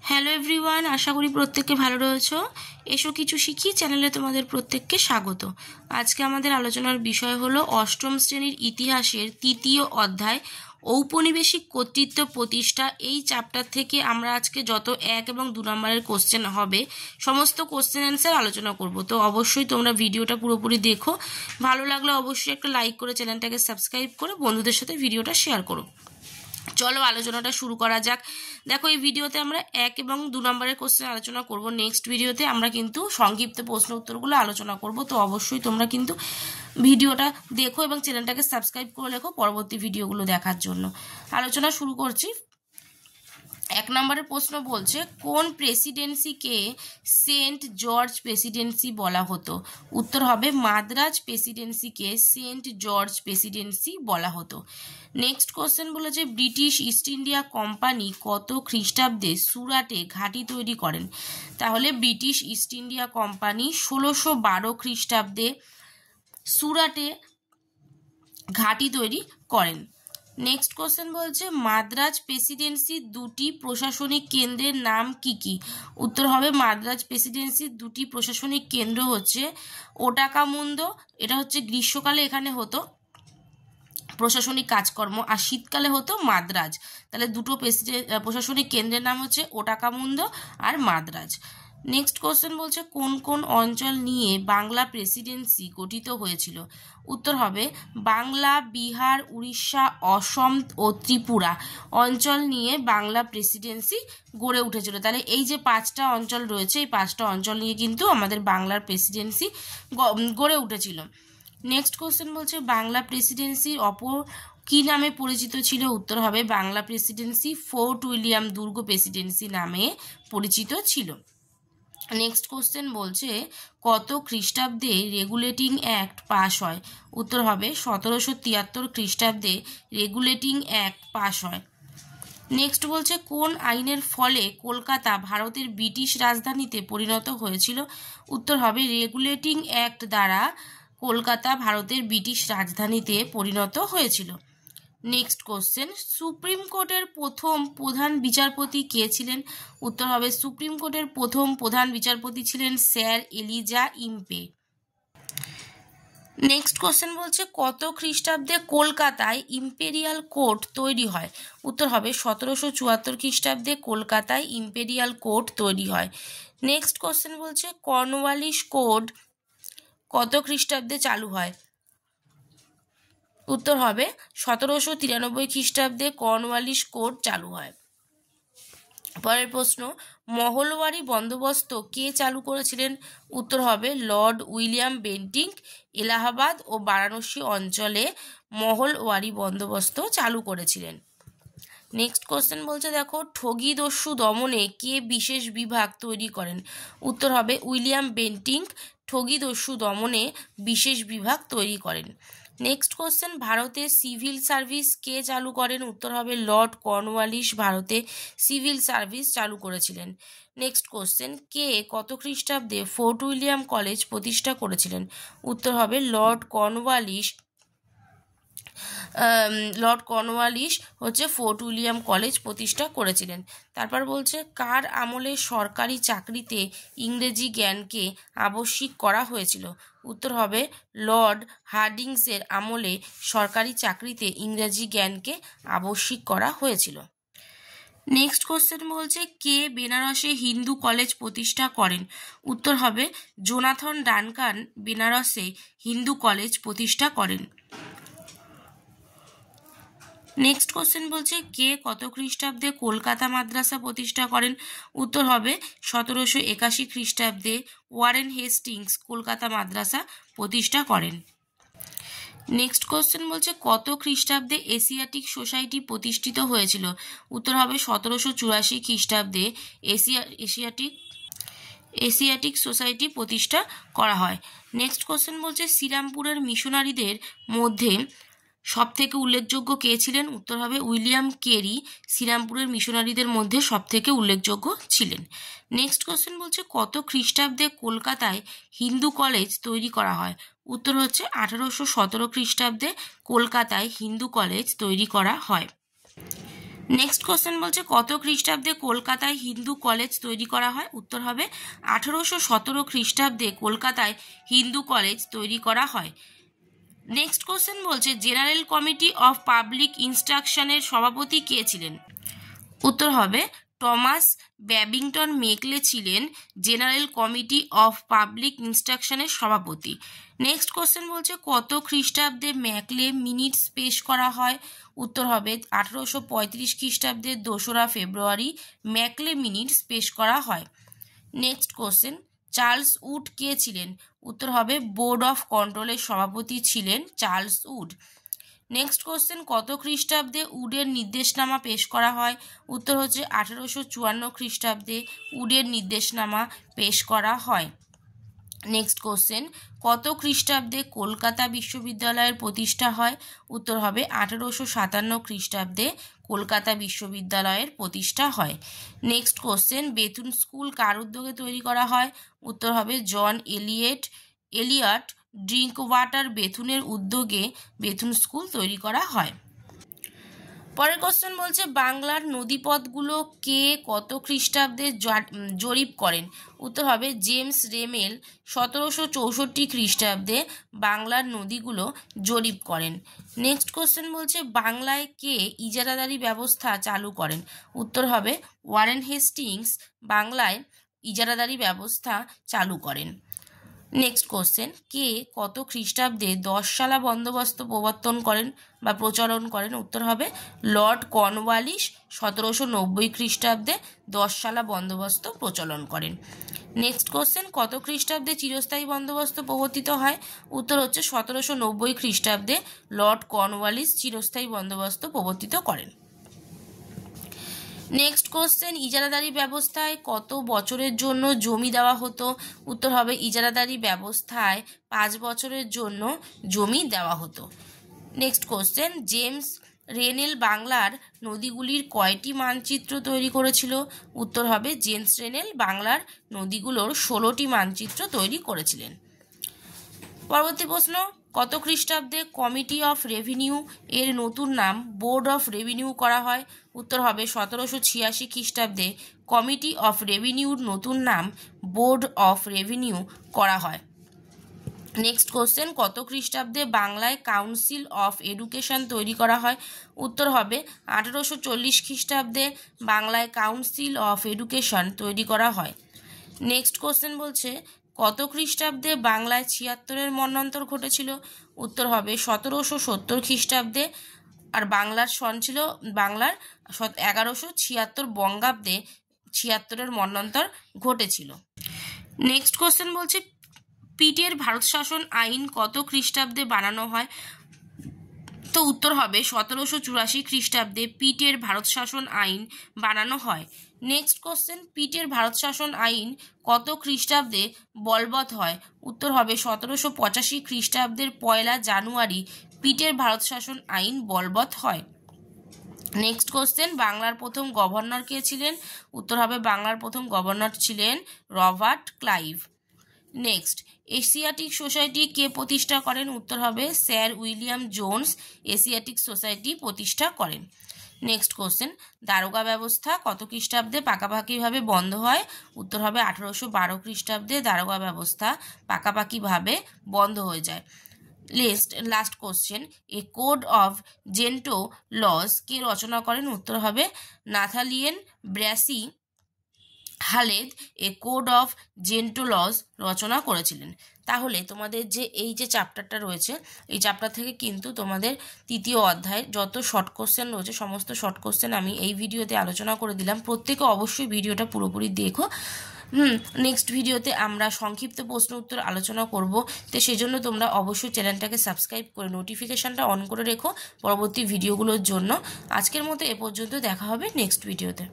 Hello everyone, আশা করি প্রত্যেককে ভালো রয়েছো। এসো কিছু শিখি চ্যানেলে তোমাদের প্রত্যেককে স্বাগত। আজকে আমাদের আলোচনার বিষয় হলো অষ্টম শ্রেণীর ইতিহাসের তৃতীয় অধ্যায় ঔপনিবেশিক কর্তৃত্ব প্রতিষ্ঠা। এই চ্যাপ্টার থেকে আমরা আজকে যত 1 এবং 2 নম্বরের কোশ্চেন হবে সমস্ত কোশ্চেন অ্যান্সার আলোচনা করব। তো অবশ্যই তোমরা ভিডিওটা পুরোপুরি দেখো। ভালো লাগলে অবশ্যই একটা লাইক করে চ্যানেলটাকে সাবস্ক্রাইব করে বন্ধুদের সাথে ভিডিওটা শেয়ার করো। চলো আলোচনাটা শুরু করা যাক। দেখো, এই ভিডিওতে আমরা 1 এবং 2 নম্বরের কোশ্চেন আলোচনা করব। নেক্সট ভিডিওতে আমরা কিন্তু সংক্ষিপ্ত প্রশ্ন উত্তরগুলো আলোচনা করব। তো অবশ্যই তোমরা কিন্তু ভিডিওটা দেখো এবং চ্যানেলটাকে সাবস্ক্রাইব করে রেখো পরবর্তী ভিডিওগুলো দেখার জন্য। আলোচনা শুরু করছি। 1 নম্বরের প্রশ্ন বলছে, কোন প্রেসিডেন্সিকে সেন্ট জর্জ প্রেসিডেন্সি বলা হতো? উত্তর হবে মাদ্রাজ প্রেসিডেন্সিকে সেন্ট জর্জ প্রেসিডেন্সি বলা হতো। নেক্সট কোশ্চেন বলেছে, ব্রিটিশ ইস্ট ইন্ডিয়া কোম্পানি কত খ্রিস্টাব্দে সুরাটে ঘাঁটি তৈরি করেন? তাহলে ব্রিটিশ ইস্ট ইন্ডিয়া কোম্পানি 1612 খ্রিস্টাব্দে সুরাটে ঘাঁটি তৈরি করেন। নেক্সট কোশ্চেন বলছে, মাদ্রাজ প্রেসিডেন্সির 2টি প্রশাসনিক কেন্দ্রের নাম কি কি? উত্তর হবে মাদ্রাজ প্রেসিডেন্সির 2টি প্রশাসনিক কেন্দ্র হচ্ছে ওটাকামুন্দ, এটা হচ্ছে গ্রীষ্মকালে এখানে হতো প্রশাসনিক কাজকর্ম, আর শীতকালে হতো মাদ্রাজ। তাহলে দুটো প্রশাসনিক কেন্দ্রের নাম হচ্ছে ওটাকামুন্দ আর মাদ্রাজ। নেক্সট কোশ্চেন বলছে, কোন কোন অঞ্চল নিয়ে বাংলা প্রেসিডেন্সি গঠিত হয়েছিল? উত্তর হবে বাংলা, বিহার, উড়িষ্যা, অসম ও ত্রিপুরা অঞ্চল নিয়ে বাংলা প্রেসিডেন্সি গড়ে উঠেছিল। তাহলে এই যে 5টা অঞ্চল রয়েছে, এই 5টা অঞ্চল নিয়ে কিন্তু আমাদের বাংলার প্রেসিডেন্সি গড়ে উঠেছিল। নেক্সট কোশ্চেন বলছে, বাংলা প্রেসিডেন্সির অপর কি নামে পরিচিত ছিল? উত্তর হবে বাংলা প্রেসিডেন্সি ফোর্ট উইলিয়াম দুর্গ প্রেসিডেন্সি নামে পরিচিত ছিল। নেক্সট কোশ্চেন বলছে, কত খ্রিস্টাব্দে রেগুলেটিং অ্যাক্ট পাস হয়? উত্তর হবে 1773 খ্রিস্টাব্দে রেগুলেটিং অ্যাক্ট পাস হয়। নেক্সট বলছে, কোন আইনের ফলে কলকাতা ভারতের ব্রিটিশ রাজধানীতে পরিণত হয়েছিল? উত্তর হবে রেগুলেটিং অ্যাক্ট দ্বারা কলকাতা ভারতের ব্রিটিশ রাজধানীতে পরিণত হয়েছিল। নেক্সট কোশ্চেন, সুপ্রিম কোর্টের প্রথম প্রধান বিচারপতি কে ছিলেন? উত্তর হবে সুপ্রিম কোর্টের প্রথম প্রধান বিচারপতি ছিলেন sir Eliza Impey. Next question বলছে, কত খ্রিস্টাব্দে কলকাতায় ইম্পেরিয়াল কোর্ট তৈরি হয়? উত্তর হবে 1774 খ্রিস্টাব্দে কলকাতায় ইম্পেরিয়াল কোর্ট তৈরি হয়। নেক্সট কোশ্চেন বলছে, কর্নওয়ালিস কোড কত খ্রিস্টাব্দে চালু হয়? উত্তর হবে 1793 খ্রিস্টাব্দে কর্নওয়ালিস কোড চালু হয়। পরের প্রশ্ন, মহলওয়ারি বন্দোবস্ত কে চালু করেছিলেন? উত্তর হবে লর্ড উইলিয়াম বেন্টিঙ্ক এলাহাবাদ ও বারাণসী অঞ্চলে মহলওয়ারি বন্দোবস্ত চালু করেছিলেন। নেক্সট কোশ্চেন বলছে, দেখো, ঠগী দস্যু দমনে কে বিশেষ বিভাগ তৈরি করেন? উত্তর হবে উইলিয়াম বেন্টিঙ্ক ঠগী দস্যু দমনে বিশেষ বিভাগ তৈরি করেন। নেক্সট কোশ্চেন, ভারতে সিভিল সার্ভিস কে চালু করেন? উত্তর হবে লর্ড কর্নওয়ালিস ভারতে সিভিল সার্ভিস চালু করেছিলেন। নেক্সট কোশ্চেন, কে কত খ্রিস্টাব্দে ফোর্ট উইলিয়াম কলেজ প্রতিষ্ঠা করেছিলেন? উত্তর হবে লর্ড কর্নওয়ালিস হচ্ছে ফোর্ট উইলিয়াম কলেজ প্রতিষ্ঠা করেছিলেন। তারপর বলছে, কার আমলে সরকারি চাকরিতে ইংরেজি জ্ঞানকে আবশ্যিক করা হয়েছিল? উত্তর হবে লর্ড হার্ডিংসের আমলে সরকারি চাকরিতে ইংরেজি জ্ঞানকে আবশ্যিক করা হয়েছিল। নেক্সট কোশ্চেন বলছে, কে বেনারসে হিন্দু কলেজ প্রতিষ্ঠা করেন? উত্তর হবে জোনাথন ডানকান বেনারসে হিন্দু কলেজ প্রতিষ্ঠা করেন। নেক্সট কোশ্চেন বলছে, কে কত খ্রিস্টাব্দে কলকাতা মাদ্রাসা প্রতিষ্ঠা করেন? উত্তর হবে 1781 খ্রিস্টাব্দে ওয়ারেন হেস্টিংস কলকাতা মাদ্রাসা প্রতিষ্ঠা করেন। নেক্সট কোশ্চেন বলছে, কত খ্রিস্টাব্দে এশিয়াটিক সোসাইটি প্রতিষ্ঠিত হয়েছিল? উত্তর হবে 1784 খ্রিস্টাব্দে এশিয়াটিক সোসাইটি প্রতিষ্ঠা করা হয়। নেক্সট কোশ্চেন বলছে, শ্রীরামপুরের মিশনারিদের মধ্যে সবথেকে উল্লেখযোগ্য কে ছিলেন? উত্তর হবে উইলিয়াম কেরি শ্রীরামপুরের মিশনারিদের মধ্যে সবথেকে উল্লেখযোগ্য ছিলেন। নেক্সট কোশ্চেন বলছে, কত খ্রিস্টাব্দে কলকাতায় হিন্দু কলেজ তৈরি করা হয়? উত্তর হচ্ছে 1817 খ্রিস্টাব্দে কলকাতায় হিন্দু কলেজ তৈরি করা হয়। নেক্সট কোশ্চেন বলছে কত খ্রিস্টাব্দে কলকাতায় হিন্দু কলেজ তৈরি করা হয়? উত্তর হবে 1817 খ্রিস্টাব্দে কলকাতায় হিন্দু কলেজ তৈরি করা হয়। নেক্সট কোশ্চেন বলছে জেনারেল কমিটি অফ পাবলিক ইনস্ট্রাকশনের সভাপতি কে ছিলেন? উত্তর হবে টমাস ব্যাবিংটন মেকলে ছিলেন জেনারেল কমিটি অফ পাবলিক ইনস্ট্রাকশনের সভাপতি। নেক্সট কোশ্চেন বলছে কত খ্রিস্টাব্দে ম্যাকলে মিনিটস পেশ করা হয়? উত্তর হবে 1835 খ্রিস্টাব্দের 2রা ফেব্রুয়ারি ম্যাকলে মিনিটস পেশ করা হয়। নেক্সট কোশ্চেন চার্লস উড কে ছিলেন? উত্তর হবে বোর্ড অফ কন্ট্রোলের সভাপতি ছিলেন চার্লস উড। নেক্সট কোশ্চেন কত খ্রিস্টাব্দে উডের নির্দেশনামা পেশ করা হয়? উত্তর হচ্ছে 1854 খ্রিস্টাব্দে উডের নির্দেশনামা পেশ করা হয়। নেক্সট কোশ্চেন কত খ্রিস্টাব্দে কলকাতা বিশ্ববিদ্যালয়ের প্রতিষ্ঠা হয়? উত্তর হবে 1857 খ্রিস্টাব্দে কলকাতা বিশ্ববিদ্যালয়ের প্রতিষ্ঠা হয়। নেক্সট কোশ্চেন বেথুন স্কুল কার উদ্যোগে তৈরি করা হয়? উত্তর হবে জন এলিয়ট ড্রিঙ্ক ওয়াটার বেথুনের উদ্যোগে বেথুন স্কুল তৈরি করা হয়। পরের কোশ্চেন বলছে বাংলার নদীপথগুলো কে কত খ্রিস্টাব্দে জরিপ করেন? উত্তর হবে জেমস রেমেল 1764 খ্রিস্টাব্দে বাংলার নদীগুলো জরিপ করেন। নেক্সট কোশ্চেন বলছে বাংলায় কে ইজারাদারি ব্যবস্থা চালু করেন? উত্তর হবে ওয়ারেন হেস্টিংস বাংলায় ইজারাদারি ব্যবস্থা চালু করেন। নেক্সট কোশ্চেন কে কত খ্রিস্টাব্দে 10 সালা বন্দোবস্ত প্রবর্তন করেন বা প্রচলন করেন? উত্তর হবে লর্ড কর্নওয়ালিস 1790 খ্রিস্টাব্দে 10 সালা বন্দোবস্ত প্রচলন করেন। নেক্সট কোশ্চেন কত খ্রিস্টাব্দে চিরস্থায়ী বন্দোবস্ত প্রবর্তিত হয়? উত্তর হচ্ছে 1790 খ্রিস্টাব্দে লর্ড কর্নওয়ালিস চিরস্থায়ী বন্দোবস্ত প্রবর্তিত করেন। নেক্সট কোশ্চেন ইজারাদারি ব্যবস্থায় কত বছরের জন্য জমি দেওয়া হতো? উত্তর হবে ইজারাদারি ব্যবস্থায় 5 বছরের জন্য জমি দেওয়া হতো। নেক্সট কোশ্চেন জেমস রেনেল বাংলার নদীগুলির কয়টি মানচিত্র তৈরি করেছিল? উত্তর হবে জেমস রেনেল বাংলার নদীগুলোর 16টি মানচিত্র তৈরি করেছিলেন। পরবর্তী প্রশ্ন কত খ্রিস্টাব্দে কমিটি অফ রেভিনিউ এর নতুন নাম বোর্ড অফ রেভিনিউ করা হয়? উত্তর হবে 1786 খ্রিস্টাব্দে কমিটি অফ রেভিনিউর নতুন নাম বোর্ড অফ রেভিনিউ করা হয়। নেক্সট কোশ্চেন কত খ্রিস্টাব্দে বাংলায় কাউন্সিল অফ এডুকেশন তৈরি করা হয়? উত্তর হবে 1840 খ্রিস্টাব্দে বাংলায় কাউন্সিল অফ এডুকেশন তৈরি করা হয়। নেক্সট কোশ্চেন বলছে কত খ্রিস্টাব্দে বাংলায় 76-এর মন্বন্তর ঘটেছিল? উত্তর হবে 1770 খ্রিস্টাব্দে। আর বাংলার সন ছিল বাংলার 1176 বঙ্গাব্দে 76-এর মন্বন্তর ঘটেছিল। নেক্সট কোশ্চেন বলছে পিটের ভারত শাসন আইন কত খ্রিস্টাব্দে বানানো হয়? তো উত্তর হবে 1784 খ্রিস্টাব্দে পিটের ভারত শাসন আইন বানানো হয়। নেক্সট কোশ্চেন পিটের ভারত শাসন আইন কত খ্রিস্টাব্দে বলবৎ হয়? উত্তর হবে 1785 খ্রিস্টাব্দের 1 জানুয়ারি পিটের ভারত শাসন আইন বলবৎ হয়। নেক্সট কোশ্চেন বাংলার প্রথম গভর্নর কে ছিলেন? উত্তর হবে বাংলার প্রথম গভর্নর ছিলেন Robert Clive. Next Asiatic Society কে প্রতিষ্ঠা করেন? উত্তর হবে sir William Jones Asiatic Society প্রতিষ্ঠা করেন। নেক্সট কোশ্চেন দারোগা ব্যবস্থা কত খ্রিস্টাব্দে পাকাপাকিভাবে বন্ধ হয়? উত্তর হবে 1812 খ্রিস্টাব্দে দারোগা ব্যবস্থা পাকাপাকিভাবে বন্ধ হয়ে যায়। Last question a code of Gentoo laws কে রচনা করেন? উত্তর হবে Nathaniel Brassey Halhed a code of Gentoo laws রচনা করেছিলেন। তাহলে তোমাদের এই যে চ্যাপ্টারটা রয়েছে এই চ্যাপ্টার থেকে কিন্তু তোমাদের 3য় অধ্যায় যত শর্ট কোশ্চেন রয়েছে সমস্ত শর্ট কোশ্চেন আমি এই ভিডিওতে আলোচনা করে দিলাম। প্রত্যেকে অবশ্যই ভিডিওটা পুরোপুরি দেখো। নেক্সট ভিডিওতে আমরা সংক্ষিপ্ত প্রশ্ন উত্তর আলোচনা করব, তো সেজন্য তোমরা অবশ্যই চ্যানেলটাকে সাবস্ক্রাইব করে নোটিফিকেশানটা অন করে রেখো পরবর্তী ভিডিওগুলোর জন্য। আজকের মতো এ পর্যন্ত, দেখা হবে নেক্সট ভিডিওতে।